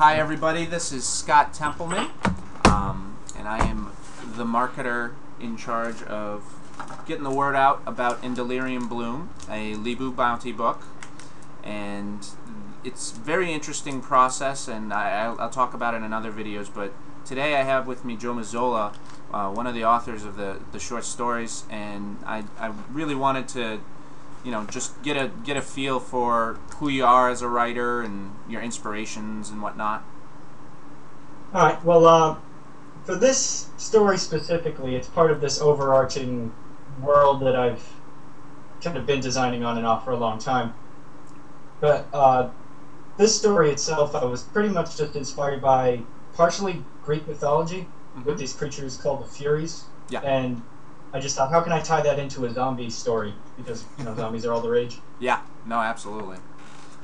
Hi everybody, this is Scott Templeman, and I am the marketer in charge of getting the word out about In Delirium Bloom, a Lebu bounty book. And it's a very interesting process, and I'll talk about it in other videos, but today I have with me Joe Mazzola, one of the authors of the short stories, and I really wanted to just get a feel for who you are as a writer and your inspirations and whatnot. All right. Well, for this story specifically, it's part of this overarching world that I've kind of been designing on and off for a long time. But this story itself, I was pretty much just inspired by partially Greek mythology with these creatures called the Furies. Yeah. And I just thought, how can I tie that into a zombie story? Because zombies are all the rage. Yeah. No, absolutely.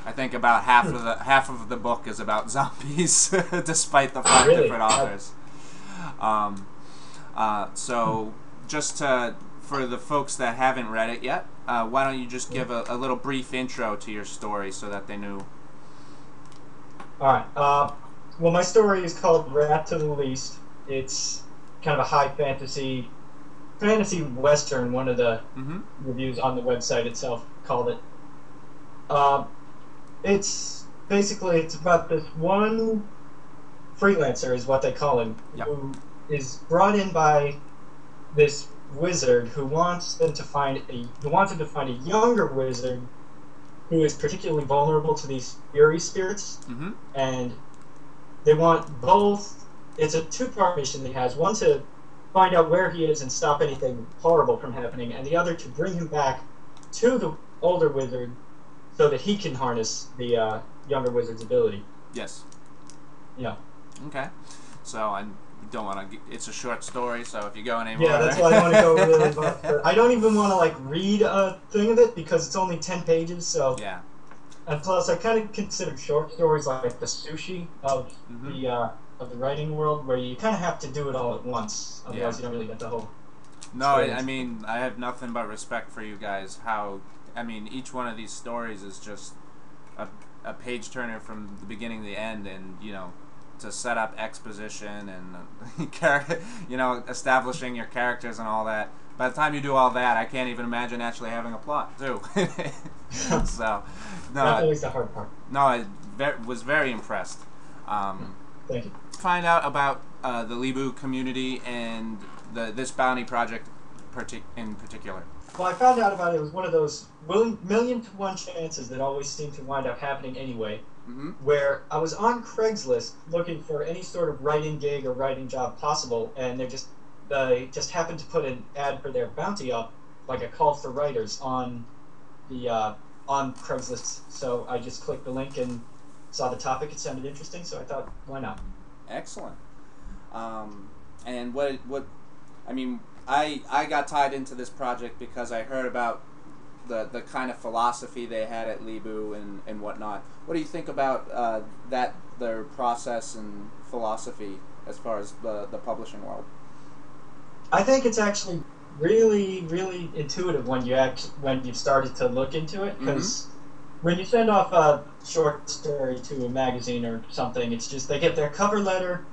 I think about half of the book is about zombies, despite the five different authors. So just for the folks that haven't read it yet, why don't you just give a little brief intro to your story so that they knew? All right. Well, my story is called Rat to the Least. It's kind of a high fantasy western. One of the reviews on the website itself called it. It's about this one freelancer, is what they call him, who is brought in by this wizard who wants him to find a younger wizard who is particularly vulnerable to these fury spirits, and they want both. It's a two-part mission that he has: one to find out where he is and stop anything horrible from happening, and the other to bring him back to the older wizard so that he can harness the younger wizard's ability. Yes. Yeah. Okay. So I don't want to. It's a short story, so if you go anymore. Yeah, that's why I want to go really fast. I don't even want to read a thing of it because it's only 10 pages. So. Yeah. And plus, I kind of consider short stories like the sushi of the writing world, where you kind of have to do it all at once, otherwise you don't really get the whole. No, I mean, I have nothing but respect for you guys. Each one of these stories is just a page turner from the beginning to the end, and to set up exposition and establishing your characters and all that. By the time you do all that, I can't even imagine actually having a plot too. So, no, that's always the hard part. No, I was very impressed. Thank you. Find out about the Lebu community and this bounty project in particular. Well, I found out about it. It was one of those million to one chances that always seem to wind up happening anyway, where I was on Craigslist looking for any sort of writing gig or writing job possible, and they just happened to put an ad for their bounty up, like a call for writers on Craigslist. So I just clicked the link and saw the topic. It sounded interesting, so I thought, why not? Excellent. And I got tied into this project because I heard about the kind of philosophy they had at Lebu and whatnot. What do you think about their process and philosophy as far as the publishing world? I think it's actually really, really intuitive when you've started to look into it, because when you send off a short story to a magazine or something, it's just they get their cover letter,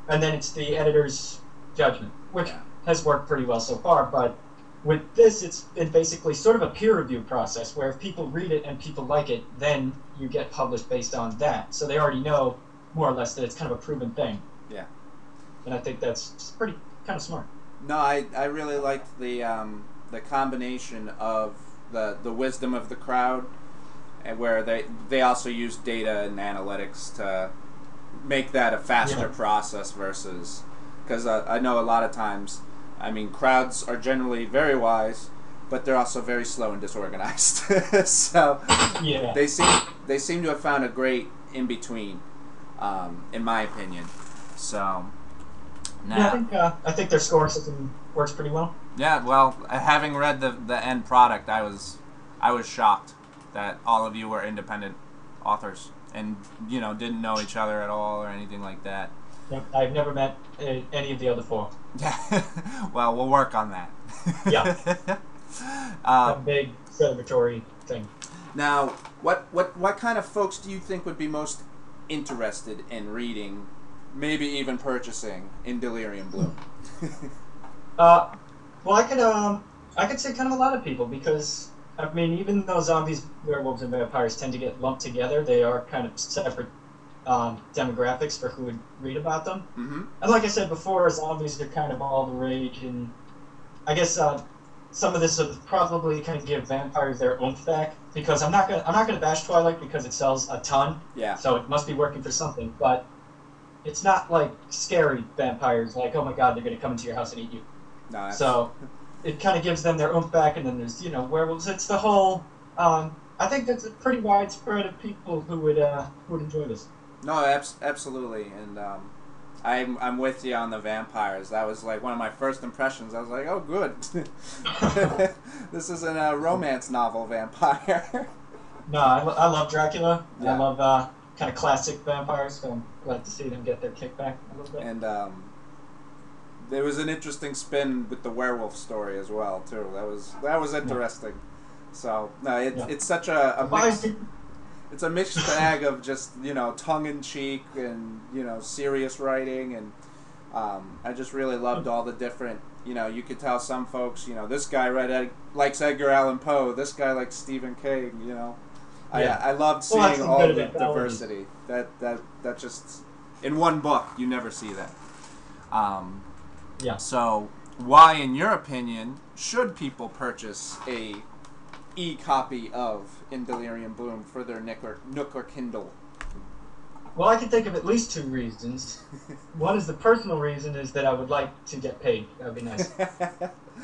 and then it's the editor's judgment, which has worked pretty well so far. But with this, it's basically sort of a peer review process, where if people read it and people like it, then you get published based on that. So they already know more or less that it's kind of a proven thing. Yeah. And I think that's pretty kind of smart. No, I really liked the combination of the wisdom of the crowd, and where they also use data and analytics to make that a faster process versus, because I know a lot of times, crowds are generally very wise, but they're also very slow and disorganized. So they seem to have found a great in between, in my opinion. So. Yeah, I think their score system works pretty well. Yeah, well, having read the end product, I was shocked that all of you were independent authors and didn't know each other at all or anything like that. Yep, I've never met any of the other four. Yeah, well, we'll work on that. Yeah, a big celebratory thing. Now, what kind of folks do you think would be most interested in reading, maybe even purchasing in Delirium Bloom? Well, I could say kind of a lot of people because I mean, even though zombies, werewolves, and vampires tend to get lumped together, they are kind of separate demographics for who would read about them. Mm-hmm. And like I said before, zombies are kind of all the rage, and I guess some of this will probably kind of give vampires their oomph back because I'm not gonna bash Twilight because it sells a ton, Yeah. so it must be working for something, but it's not like scary vampires, like, oh my god, they're gonna come into your house and eat you. No. So it kind of gives them their oomph back, and then there's werewolves. It's the whole. I think that's a pretty widespread of people who would enjoy this. No, absolutely, and I'm with you on the vampires. That was like one of my first impressions. I was like, oh, good. This isn't a romance novel vampire. No, I love Dracula. Yeah. I love kind of classic vampires, so I'm glad to see them get their kickback a little bit. And there was an interesting spin with the werewolf story as well too. That was interesting. Yeah. So no, it's such a mix, it's a mixed bag of just tongue in cheek and serious writing, and I just really loved all the different. You could tell some folks this guy likes Edgar Allan Poe, this guy likes Stephen King. I loved seeing all the diversity. That just in one book you never see that. Yeah. So, why, in your opinion, should people purchase a e-copy of In Delirium Bloom for their Nook or Kindle? Well, I can think of at least two reasons. One is the personal reason is that I would like to get paid. That would be nice.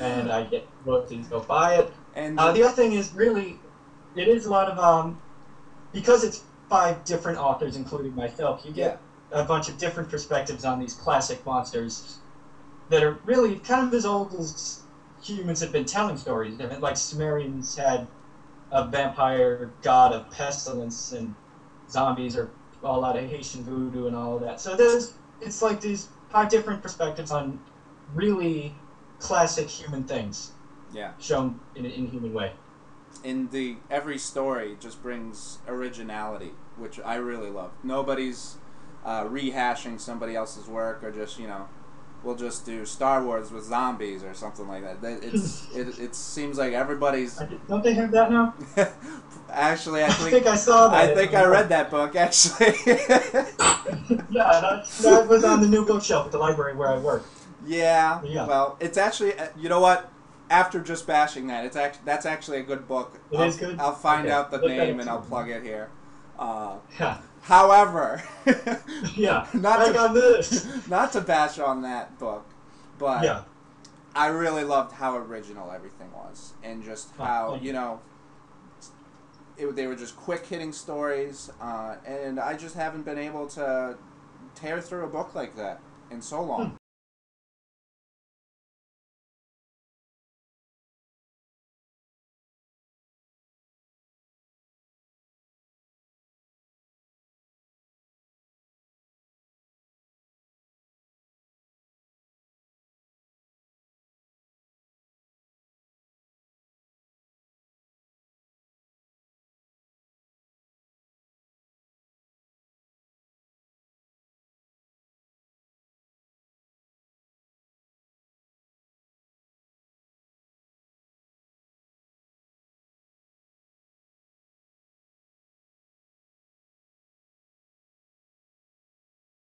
And I get royalties, go buy it. And the other thing is really, it is a lot of, because it's 5 different authors, including myself, you get a bunch of different perspectives on these classic monsters that are really kind of as old as humans have been telling stories. Like Sumerians had a vampire god of pestilence, and zombies are all out of Haitian voodoo and all of that. So it's like these 5 different perspectives on really classic human things. Yeah. Shown in an inhuman way. Every story just brings originality, which I really love. Nobody's rehashing somebody else's work, or just we'll just do Star Wars with zombies or something like that. It seems like everybody's. Don't they have that now? Actually, I think I saw that. I think I read that book actually. Yeah, that was on the new bookshelf at the library where I work. Yeah. Well, it's actually you know what? After just bashing that, that's actually a good book. It is good. I'll find out the name and I'll plug it here. Yeah. However, yeah, not to bash on that book, but I really loved how original everything was, and just how they were just quick hitting stories, and I just haven't been able to tear through a book like that in so long.